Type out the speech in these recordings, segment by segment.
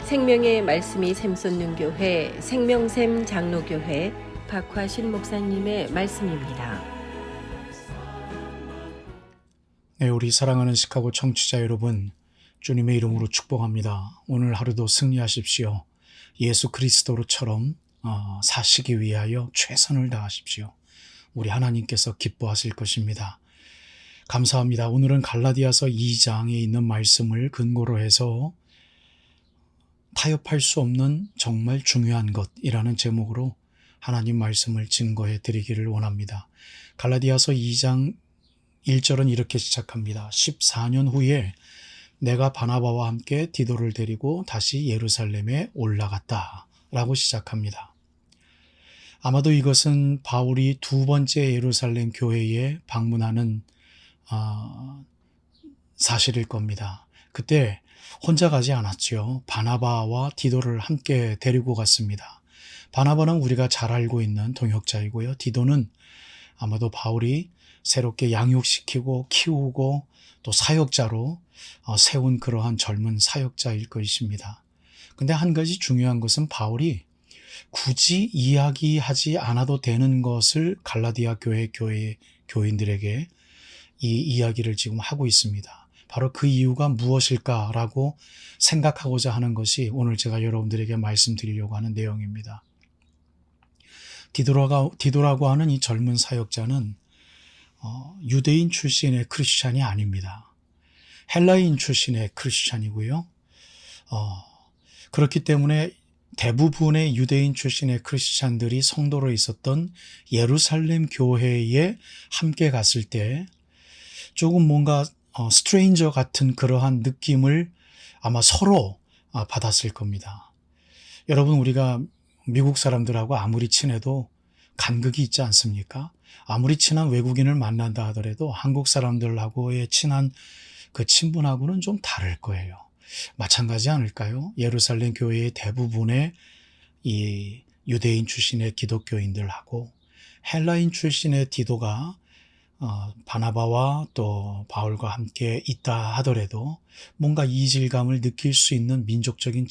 생명의 말씀이 샘솟는 교회 생명샘 장로교회 박화신 목사님의 말씀입니다. 네, 우리 사랑하는 시카고 청취자 여러분, 주님의 이름으로 축복합니다. 오늘 하루도 승리하십시오. 예수 그리스도로처럼 사시기 위하여 최선을 다하십시오. 우리 하나님께서 기뻐하실 것입니다. 감사합니다. 오늘은 갈라디아서 2장에 있는 말씀을 근거로 해서 타협할 수 없는 정말 중요한 것이라는 제목으로 하나님 말씀을 증거해 드리기를 원합니다. 갈라디아서 2장 1절은 이렇게 시작합니다. 14년 후에 내가 바나바와 함께 디도를 데리고 다시 예루살렘에 올라갔다 라고 시작합니다. 아마도 이것은 바울이 두 번째 예루살렘 교회에 방문하는 사실일 겁니다. 그때 혼자 가지 않았죠. 바나바와 디도를 함께 데리고 갔습니다. 바나바는 우리가 잘 알고 있는 동역자이고요. 디도는 아마도 바울이 새롭게 양육시키고 키우고 또 사역자로 세운 그러한 젊은 사역자일 것입니다. 근데 한 가지 중요한 것은 바울이 굳이 이야기하지 않아도 되는 것을 갈라디아 교회 교인들에게 이 이야기를 지금 하고 있습니다. 바로 그 이유가 무엇일까라고 생각하고자 하는 것이 오늘 제가 여러분들에게 말씀드리려고 하는 내용입니다. 디도라고 하는 이 젊은 사역자는 유대인 출신의 크리스찬이 아닙니다. 헬라인 출신의 크리스찬이고요. 그렇기 때문에 대부분의 유대인 출신의 크리스찬들이 성도로 있었던 예루살렘 교회에 함께 갔을 때 조금 뭔가 스트레인저 같은 그러한 느낌을 아마 서로 받았을 겁니다. 여러분, 우리가 미국 사람들하고 아무리 친해도 간극이 있지 않습니까? 아무리 친한 외국인을 만난다 하더라도 한국 사람들하고의 친한 그 친분하고는 좀 다를 거예요. 마찬가지 않을까요? 예루살렘 교회의 대부분의 이 유대인 출신의 기독교인들하고 헬라인 출신의 디도가 바나바와 또 바울과 함께 있다 하더라도 뭔가 이질감을 느낄 수 있는 민족적인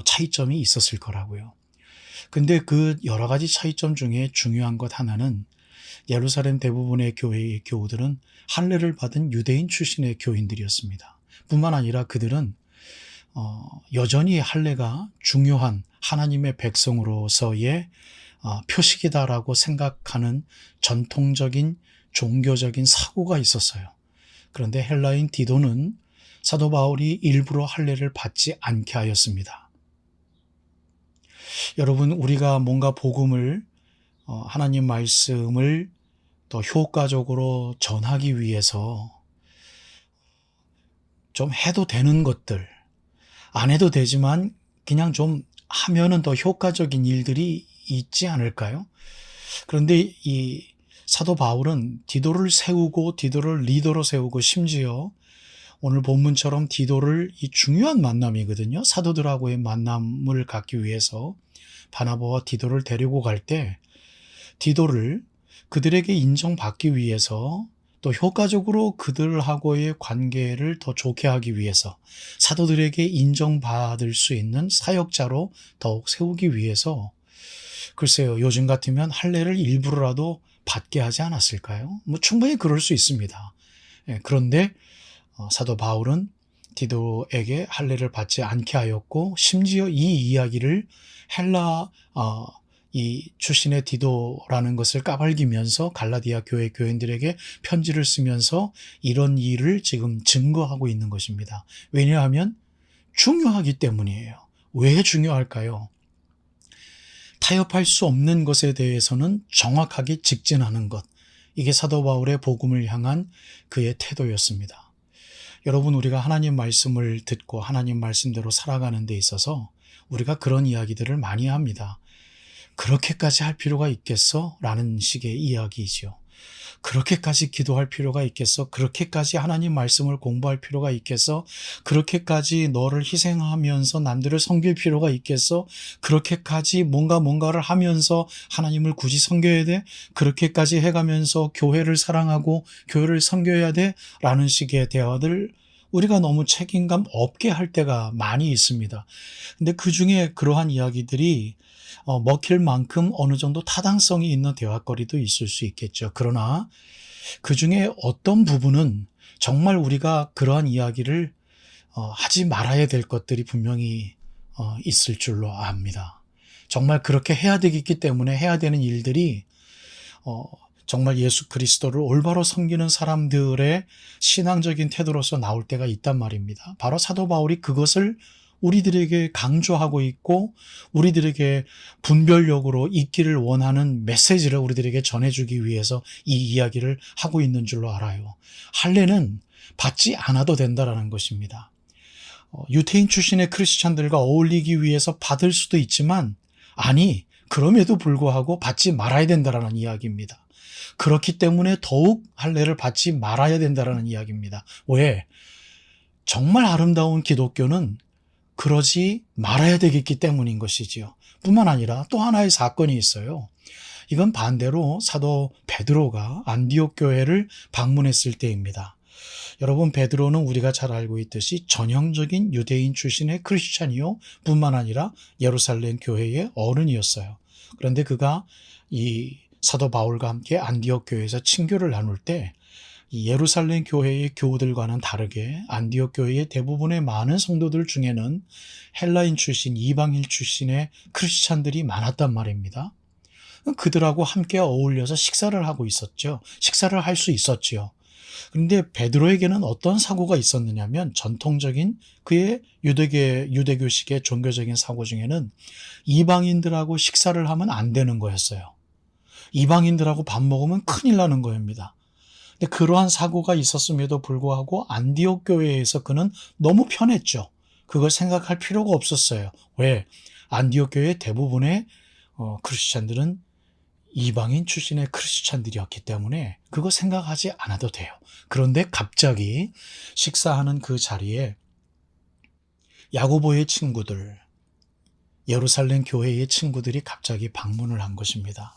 차이점이 있었을 거라고요. 근데 그 여러 가지 차이점 중에 중요한 것 하나는 예루살렘 대부분의 교회의 교우들은 할례를 받은 유대인 출신의 교인들이었습니다. 뿐만 아니라 그들은 여전히 할례가 중요한 하나님의 백성으로서의 표식이다라고 생각하는 전통적인 종교적인 사고가 있었어요. 그런데 헬라인 디도는 사도 바울이 일부러 할례를 받지 않게 하였습니다. 여러분, 우리가 뭔가 복음을 하나님 말씀을 더 효과적으로 전하기 위해서 좀 해도 되는 것들, 안 해도 되지만 그냥 좀 하면은 더 효과적인 일들이 있지 않을까요? 그런데 이 사도 바울은 디도를 세우고 디도를 리더로 세우고 심지어 오늘 본문처럼 디도를 이 중요한 만남이거든요. 사도들하고의 만남을 갖기 위해서 바나바와 디도를 데리고 갈 때 디도를 그들에게 인정받기 위해서 또 효과적으로 그들하고의 관계를 더 좋게 하기 위해서 사도들에게 인정받을 수 있는 사역자로 더욱 세우기 위해서 글쎄요, 요즘 같으면 할례를 일부러라도 받게 하지 않았을까요? 충분히 그럴 수 있습니다. 그런데 사도 바울은 디도에게 할례를 받지 않게 하였고 심지어 이 이야기를 헬라 이 출신의 디도라는 것을 까발기면서 갈라디아 교회 교인들에게 편지를 쓰면서 이런 일을 지금 증거하고 있는 것입니다. 왜냐하면 중요하기 때문이에요. 왜 중요할까요? 타협할 수 없는 것에 대해서는 정확하게 직진하는 것. 이게 사도 바울의 복음을 향한 그의 태도였습니다. 여러분, 우리가 하나님 말씀을 듣고 하나님 말씀대로 살아가는 데 있어서 우리가 그런 이야기들을 많이 합니다. 그렇게까지 할 필요가 있겠어? 라는 식의 이야기이죠. 그렇게까지 기도할 필요가 있겠어? 그렇게까지 하나님 말씀을 공부할 필요가 있겠어? 그렇게까지 너를 희생하면서 남들을 섬길 필요가 있겠어? 그렇게까지 뭔가를 하면서 하나님을 굳이 섬겨야 돼? 그렇게까지 해가면서 교회를 사랑하고 교회를 섬겨야 돼? 라는 식의 대화들 우리가 너무 책임감 없게 할 때가 많이 있습니다. 근데 그 중에 그러한 이야기들이 먹힐 만큼 어느 정도 타당성이 있는 대화거리도 있을 수 있겠죠. 그러나 그 중에 어떤 부분은 정말 우리가 그러한 이야기를 하지 말아야 될 것들이 분명히 있을 줄로 압니다. 정말 그렇게 해야 되기 때문에 해야 되는 일들이 정말 예수 그리스도를 올바로 섬기는 사람들의 신앙적인 태도로서 나올 때가 있단 말입니다. 바로 사도 바울이 그것을 우리들에게 강조하고 있고 우리들에게 분별력으로 있기를 원하는 메시지를 우리들에게 전해주기 위해서 이 이야기를 하고 있는 줄로 알아요. 할례는 받지 않아도 된다라는 것입니다. 유태인 출신의 크리스찬들과 어울리기 위해서 받을 수도 있지만 아니 그럼에도 불구하고 받지 말아야 된다라는 이야기입니다. 그렇기 때문에 더욱 할례를 받지 말아야 된다라는 이야기입니다. 왜? 정말 아름다운 기독교는 그러지 말아야 되겠기 때문인 것이지요. 뿐만 아니라 또 하나의 사건이 있어요. 이건 반대로 사도 베드로가 안디옥 교회를 방문했을 때입니다. 여러분, 베드로는 우리가 잘 알고 있듯이 전형적인 유대인 출신의 크리스찬이요 뿐만 아니라 예루살렘 교회의 어른이었어요. 그런데 그가 이 사도 바울과 함께 안디옥 교회에서 친교를 나눌 때 이 예루살렘 교회의 교우들과는 다르게 안디옥 교회의 대부분의 많은 성도들 중에는 헬라인 출신, 이방인 출신의 크리스찬들이 많았단 말입니다. 그들하고 함께 어울려서 식사를 하고 있었죠. 식사를 할 수 있었죠. 그런데 베드로에게는 어떤 사고가 있었느냐면 전통적인 그의 유대교식의 종교적인 사고 중에는 이방인들하고 식사를 하면 안 되는 거였어요. 이방인들하고 밥 먹으면 큰일 나는 거입니다. 근데 그러한 사고가 있었음에도 불구하고 안디옥 교회에서 그는 너무 편했죠. 그걸 생각할 필요가 없었어요. 왜? 안디옥 교회 대부분의 크리스찬들은 이방인 출신의 크리스찬들이었기 때문에 그거 생각하지 않아도 돼요. 그런데 갑자기 식사하는 그 자리에 야고보의 친구들, 예루살렘 교회의 친구들이 갑자기 방문을 한 것입니다.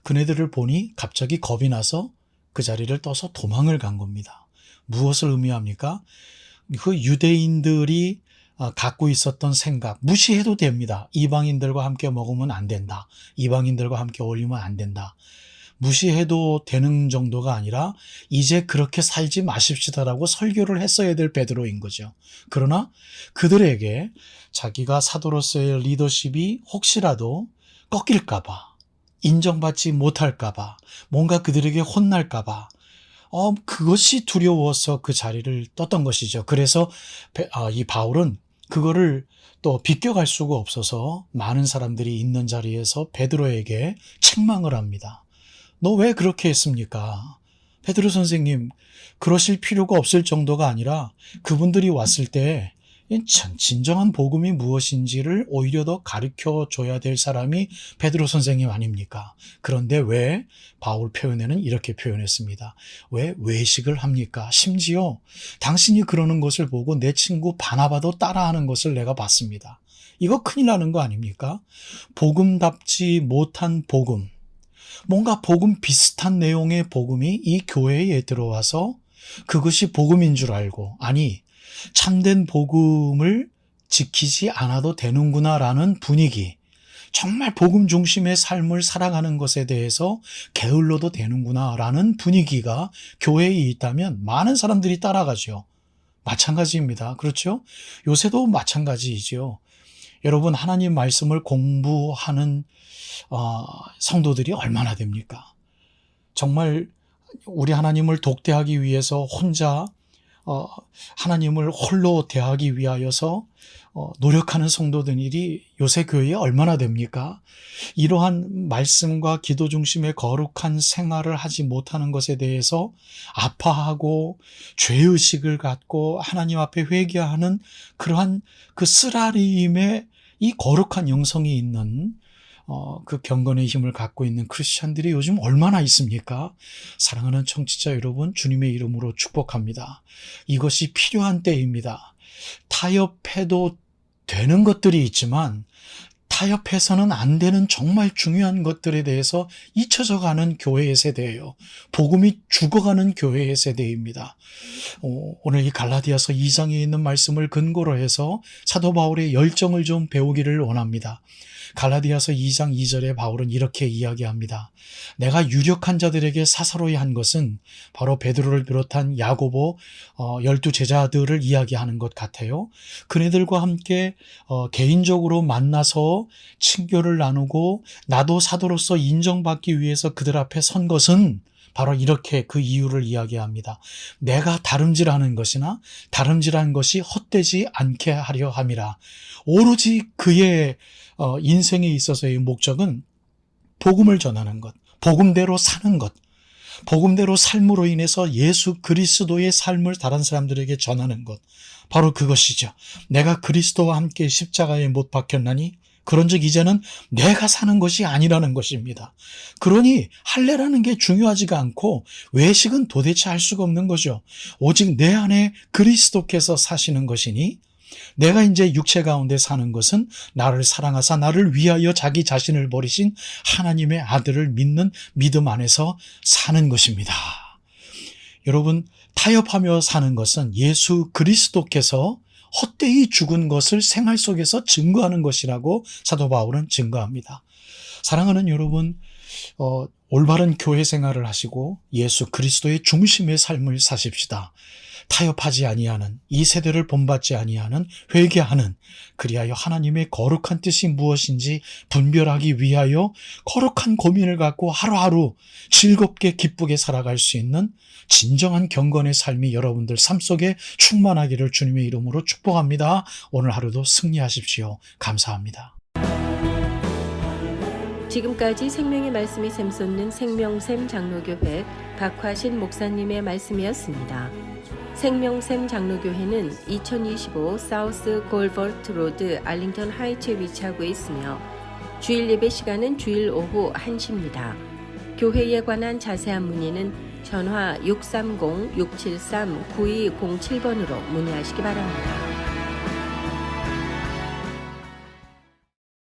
그네들을 보니 갑자기 겁이 나서 그 자리를 떠서 도망을 간 겁니다. 무엇을 의미합니까? 그 유대인들이 갖고 있었던 생각, 무시해도 됩니다. 이방인들과 함께 먹으면 안 된다. 이방인들과 함께 어울리면 안 된다. 무시해도 되는 정도가 아니라 이제 그렇게 살지 마십시다라고 설교를 했어야 될 베드로인 거죠. 그러나 그들에게 자기가 사도로서의 리더십이 혹시라도 꺾일까 봐, 인정받지 못할까 봐, 뭔가 그들에게 혼날까 봐 그것이 두려워서 그 자리를 떴던 것이죠. 그래서 이 바울은 그거를 또 비껴갈 수가 없어서 많은 사람들이 있는 자리에서 베드로에게 책망을 합니다. 너 왜 그렇게 했습니까? 베드로 선생님, 그러실 필요가 없을 정도가 아니라 그분들이 왔을 때 진정한 복음이 무엇인지를 오히려 더 가르쳐 줘야 될 사람이 베드로 선생님 아닙니까? 그런데 왜 바울 표현에는 이렇게 표현했습니다. 왜 외식을 합니까? 심지어 당신이 그러는 것을 보고 내 친구 바나바도 따라하는 것을 내가 봤습니다. 이거 큰일 나는 거 아닙니까? 복음답지 못한 복음, 뭔가 복음 비슷한 내용의 복음이 이 교회에 들어와서 그것이 복음인 줄 알고, 아니 참된 복음을 지키지 않아도 되는구나라는 분위기, 정말 복음 중심의 삶을 살아가는 것에 대해서 게을러도 되는구나라는 분위기가 교회에 있다면 많은 사람들이 따라가죠. 마찬가지입니다. 그렇죠? 요새도 마찬가지이죠. 여러분, 하나님 말씀을 공부하는 성도들이 얼마나 됩니까? 정말 우리 하나님을 독대하기 위해서 혼자 하나님을 홀로 대하기 위하여서 노력하는 성도들이 요새 교회에 얼마나 됩니까? 이러한 말씀과 기도 중심의 거룩한 생활을 하지 못하는 것에 대해서 아파하고 죄의식을 갖고 하나님 앞에 회개하는 그러한 그 쓰라림의 이 거룩한 영성이 있는 그 경건의 힘을 갖고 있는 크리스찬들이 요즘 얼마나 있습니까? 사랑하는 청취자 여러분, 주님의 이름으로 축복합니다. 이것이 필요한 때입니다. 타협해도 되는 것들이 있지만 타협해서는 안 되는 정말 중요한 것들에 대해서 잊혀져 가는 교회의 세대예요. 복음이 죽어가는 교회의 세대입니다. 오늘 이 갈라디아서 2장에 있는 말씀을 근거로 해서 사도 바울의 열정을 좀 배우기를 원합니다. 갈라디아서 2장 2절에 바울은 이렇게 이야기합니다. 내가 유력한 자들에게 사사로이 한 것은 바로 베드로를 비롯한 야고보 12 제자들을 이야기하는 것 같아요. 그네들과 함께 개인적으로 만나서 친교를 나누고 나도 사도로서 인정받기 위해서 그들 앞에 선 것은 바로 이렇게 그 이유를 이야기합니다. 내가 다름질하는 것이나 다름질한 것이 헛되지 않게 하려 함이라. 오로지 그의 인생에 있어서의 목적은 복음을 전하는 것, 복음대로 사는 것, 복음대로 삶으로 인해서 예수 그리스도의 삶을 다른 사람들에게 전하는 것, 바로 그것이죠. 내가 그리스도와 함께 십자가에 못 박혔나니 그런즉 이제는 내가 사는 것이 아니라는 것입니다. 그러니 할례라는 게 중요하지가 않고 외식은 도대체 할 수가 없는 거죠. 오직 내 안에 그리스도께서 사시는 것이니 내가 이제 육체 가운데 사는 것은 나를 사랑하사 나를 위하여 자기 자신을 버리신 하나님의 아들을 믿는 믿음 안에서 사는 것입니다. 여러분, 타협하며 사는 것은 예수 그리스도께서 헛되이 죽은 것을 생활 속에서 증거하는 것이라고 사도 바울은 증거합니다. 사랑하는 여러분, 올바른 교회 생활을 하시고 예수 그리스도의 중심의 삶을 사십시다. 타협하지 아니하는, 이 세대를 본받지 아니하는, 회개하는, 그리하여 하나님의 거룩한 뜻이 무엇인지 분별하기 위하여 거룩한 고민을 갖고 하루하루 즐겁게 기쁘게 살아갈 수 있는 진정한 경건의 삶이 여러분들 삶 속에 충만하기를 주님의 이름으로 축복합니다. 오늘 하루도 승리하십시오. 감사합니다. 지금까지 생명의 말씀이 샘솟는 생명샘 장로교회 박화신 목사님의 말씀이었습니다. 생명샘 장로교회는 2025 사우스 골버트 로드 알링턴 하이츠에 위치하고 있으며 주일 예배 시간은 주일 오후 1시입니다. 교회에 관한 자세한 문의는 전화 630-673-9207번으로 문의하시기 바랍니다.